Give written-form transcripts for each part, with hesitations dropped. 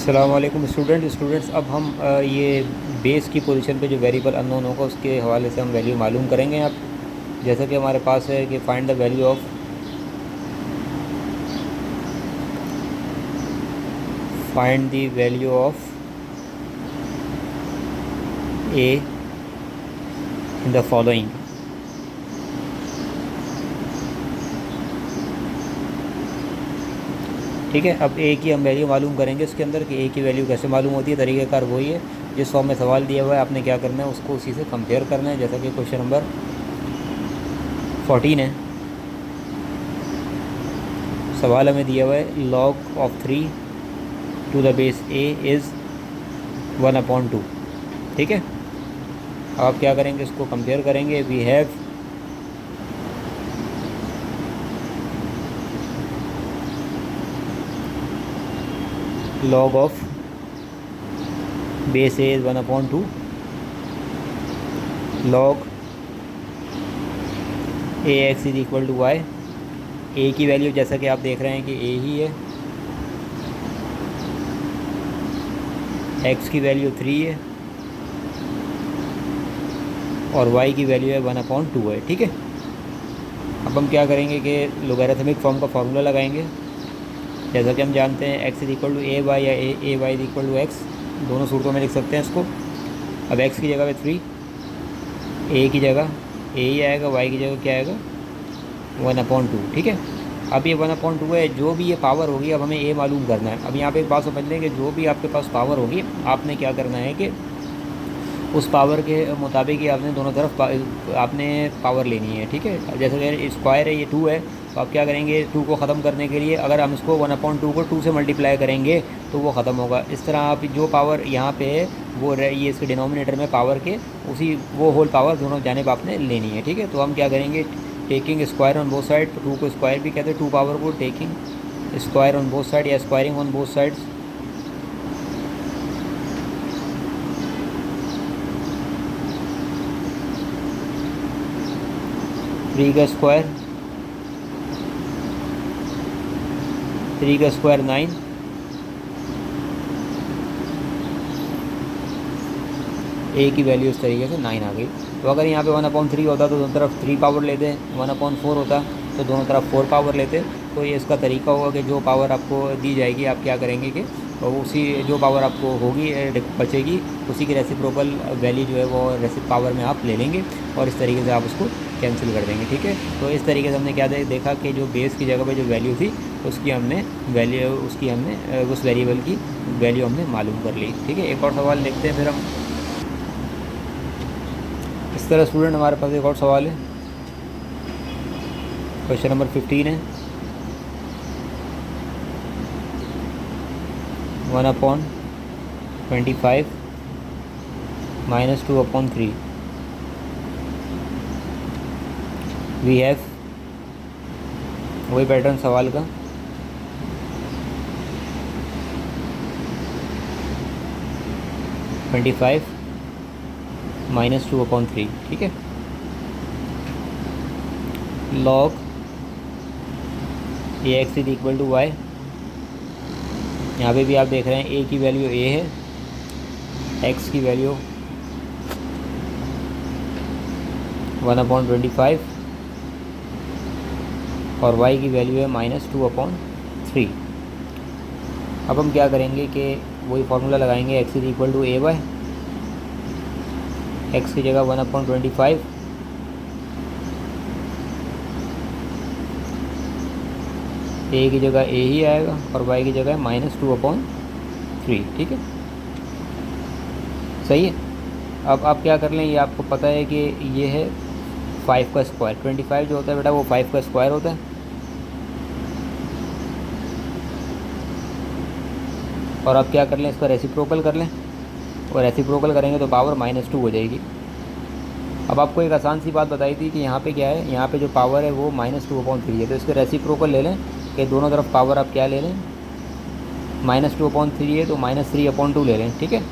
अस्सलाम वालेकुम स्टूडेंट्स। अब हम ये बेस की पोजीशन पे जो वेरिएबल अननोन होगा उसके हवाले से हम वैल्यू मालूम करेंगे। अब जैसा कि हमारे पास है कि find the value of A in the following. ठीक है, अब ए की हम वैल्यू मालूम करेंगे इसके अंदर कि ए की वैल्यू कैसे मालूम होती है। तरीक़ेकार वही है, जिस फॉर्म में सवाल दिया हुआ है आपने क्या करना है उसको उसी से कंपेयर करना है। जैसा कि क्वेश्चन नंबर 14 है, सवाल हमें दिया हुआ है log of 3 to the base A is 1/2। ठीक है, अब आप क्या करेंगे, इसको कंपेयर करेंगे। We have log of base A is 1/2 log A x is equal to Y. A की वैल्यू जैसा कि आप देख रहे हैं कि ए ही है, एक्स की वैल्यू 3 है और वाई की वैल्यू है 1/2 है। ठीक है, अब हम क्या करेंगे कि लोगैरिथमिक फॉर्म का फार्मूला लगाएंगे। जैसा कि हम जानते हैं X is equal to A Y या A Y is equal to X, दोनों सूरतों में लिख सकते हैं इसको। अब एक्स की जगह पे 3, ए की जगह ए ही आएगा, वाई की जगह क्या आएगा 1/2। ठीक है, अब ये 1/2 है, जो भी ये पावर होगी अब हमें ए मालूम करना है। अब यहाँ पे एक बात समझ लें कि जो भी आपके पास पावर होगी आपने क्या करना है कि उस पावर के मुताबिक ही आपने दोनों तरफ आपने पावर लेनी है। ठीक है, जैसे कि स्क्वायर है, ये 2 है, तो आप क्या करेंगे 2 को ख़त्म करने के लिए अगर हम इसको 1/2 को 2 से मल्टीप्लाई करेंगे तो वो ख़त्म होगा। इस तरह आप जो पावर यहाँ पे है वो ये इसके डिनोमिनेटर में पावर के उसी वो होल पावर दोनों जानिब आपने लेनी है। ठीक है, तो हम क्या करेंगे, taking square on both side, 2 को स्क्वायर भी कहते हैं 2 पावर को, taking square on both side या squaring on both sides. Three का स्क्वायर 9, ए की वैल्यू इस तरीके से 9 आ गई। तो अगर यहाँ पे 1/3 होता तो दोनों तरफ 3 पावर लेते, 1/4 होता तो दोनों तरफ 4 पावर लेते। तो ये इसका तरीका होगा कि जो पावर आपको दी जाएगी आप क्या करेंगे कि उसी जो पावर आपको होगी बचेगी उसी की रेसिप्रोकल वैल्यू जो है वो पावर में आप ले लेंगे और इस तरीके से आप उसको कैंसिल कर देंगे। ठीक है, तो इस तरीके से हमने क्या देखा कि जो बेस की जगह पे जो वैल्यू थी उसकी हमने उस वेरिएबल की वैल्यू हमने मालूम कर ली। ठीक है, एक और सवाल देखते हैं फिर हम। इस तरह स्टूडेंट हमारे पास एक और सवाल है, क्वेश्चन नंबर 15 है, 1/25 - 2/3 वी हैव, वही पैटर्न सवाल का, 25 - 2/3। ठीक है, log A x is equal to y. यहाँ पे भी आप देख रहे हैं ए की वैल्यू ए है, एक्स की वैल्यू 1/25 और y की वैल्यू है -2/3। अब हम क्या करेंगे कि वही फार्मूला लगाएंगे, x is equal to A y, x की जगह 1/25, ए की जगह ए ही आएगा और y की जगह -2/3। ठीक है, सही है। अब आप क्या कर लें, ये आपको पता है कि ये है 5 का स्क्वायर, 25 जो होता है बेटा वो 5 का स्क्वायर होता है। और आप क्या कर लें, इसका रेसिप्रोकल कर लें और रेसिप्रोकल करेंगे तो पावर -2 हो जाएगी। अब आपको एक आसान सी बात बताई थी कि यहाँ पे क्या है, यहाँ पे जो पावर है वो -2/3 है, तो इसके रेसिप्रोकल ले लें कि दोनों तरफ पावर आप क्या ले लें, -2/3 है तो -3/2 ले लें। ठीक है,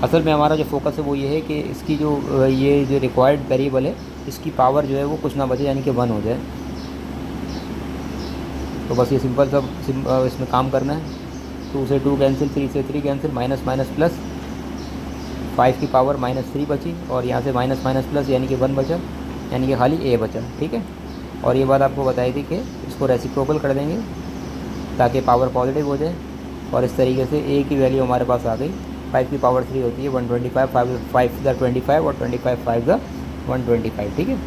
असल में हमारा जो फोकस है वो ये है कि इसकी ये जो रिक्वायर्ड वेरिएबल है इसकी पावर जो है वो कुछ ना बचे, यानी कि 1 हो जाए। तो बस ये सिंपल सब इसमें काम करना है। 2 से 2 कैंसिल, 3 से 3 कैंसिल, माइनस माइनस प्लस, 5 की पावर -3 बची, और यहाँ से माइनस माइनस प्लस यानी कि 1 बचा, यानी कि खाली ए बचा। ठीक है, और ये बात आपको बताई थी कि इसको रेसिप्रोकल कर देंगे ताकि पावर पॉजिटिव हो जाए, और इस तरीके से ए की वैल्यू हमारे पास आ गई। 5 की पावर 3 होती है 125, 5 द 25 और 25 5 द 125। ठीक है,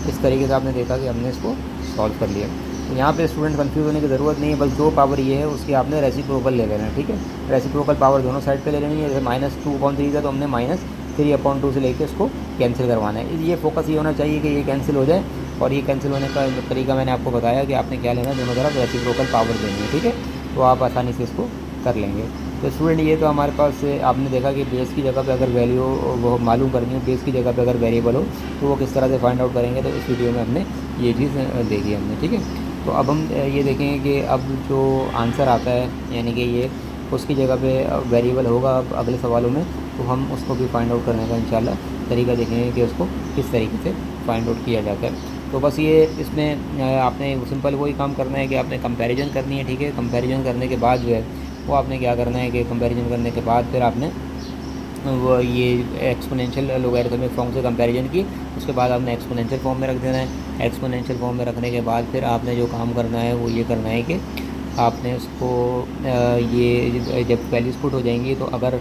इस तरीके से आपने देखा कि हमने इसको सॉल्व कर लिया। तो यहाँ पे स्टूडेंट कंफ्यूज होने की ज़रूरत नहीं है, बस जो पावर ये है उसकी आपने रेसिप्रोकल ले लेना है। ठीक है, रेसिप्रोकल पावर दोनों साइड पे ले लेनी है। जैसे -2/3 था तो हमने -3/2 से लेके उसको कैंसिल करवाना है। ये फोकस ये होना चाहिए कि ये कैंसिल हो जाए, और ये कैंसिल होने का तरीका मैंने आपको बताया कि आपने क्या लेना है, दोनों तरफ रेसिप्रोकल पावर देनी है। ठीक है, तो आप आसानी से इसको कर लेंगे। तो स्टूडेंट ये तो हमारे पास आपने देखा कि बेस की जगह पे अगर वैल्यू वो मालूम करनी हो, बेस की जगह पे अगर वेरिएबल हो तो वो किस तरह से फाइंड आउट करेंगे, तो इस वीडियो में हमने ये चीज़ देखी हमने। ठीक है, तो अब हम ये देखेंगे कि अब जो आंसर आता है यानी कि ये उसकी जगह पे वेरिएबल होगा अब अगले सवालों में, तो हम उसको भी फाइंड आउट करने का इंशाल्लाह तरीका देखेंगे कि उसको किस तरीके से फाइंड आउट किया जाता है। तो बस ये इसमें आपने सिंपल वही काम करना है कि आपने कंपैरिजन करनी है। ठीक है, कंपैरिजन करने के बाद जो है वो आपने क्या करना है कि कंपैरिजन करने के बाद फिर आपने वो ये एक्सपोनेंशियल लोगैरिथमिक फॉर्म से कंपैरिजन की, उसके बाद आपने एक्सपोनेंशियल फॉर्म में रख देना है। एक्सपोनेंशियल फॉर्म में रखने के बाद फिर आपने जो काम करना है वो ये करना है कि आपने उसको ये जब वैल्यूज़ पुट हो जाएंगी तो अगर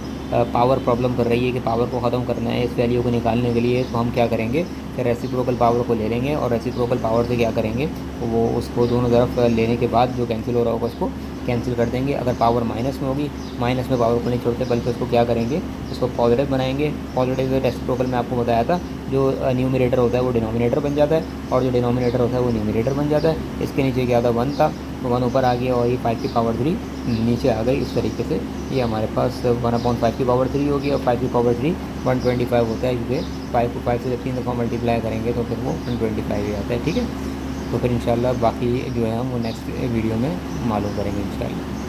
पावर प्रॉब्लम कर रही है कि पावर को ख़त्म करना है इस वैल्यू को निकालने के लिए, तो हम क्या करेंगे कि रेसिप्रोकल पावर को ले लेंगे, और रेसिप्रोकल पावर से क्या करेंगे वो उसको दोनों तरफ लेने के बाद जो कैंसिल हो रहा होगा उसको कैंसिल कर देंगे। अगर पावर माइनस में होगी, माइनस में पावर को नहीं छोड़ते बल्कि उसको क्या करेंगे, उसको पॉजिटिव बनाएंगे। पॉजिटिव रेसिप्रोकल में आपको बताया था जो न्यूमरेटर होता है वो डिनोमिनेटर बन जाता है, और जो डिनोमिनेटर होता है वो न्यूमरेटर बन जाता है। इसके नीचे क्या था 1 था, तो 1 ऊपर आ गया, और ये 5 की पावर 3 नीचे आ गई। इस तरीके से ये हमारे पास 1/5 की पावर 3 होगी, और 5 की पावर 3 125 होता है, क्योंकि 5 को 5 से जब 3 दफ़ा मल्टीप्लाई करेंगे तो फिर वो 125 ही आता है। ठीक है, तो फिर इंशाल्लाह बाकी जो है हम वो नेक्स्ट वीडियो में मालूम करेंगे इंशाल्लाह।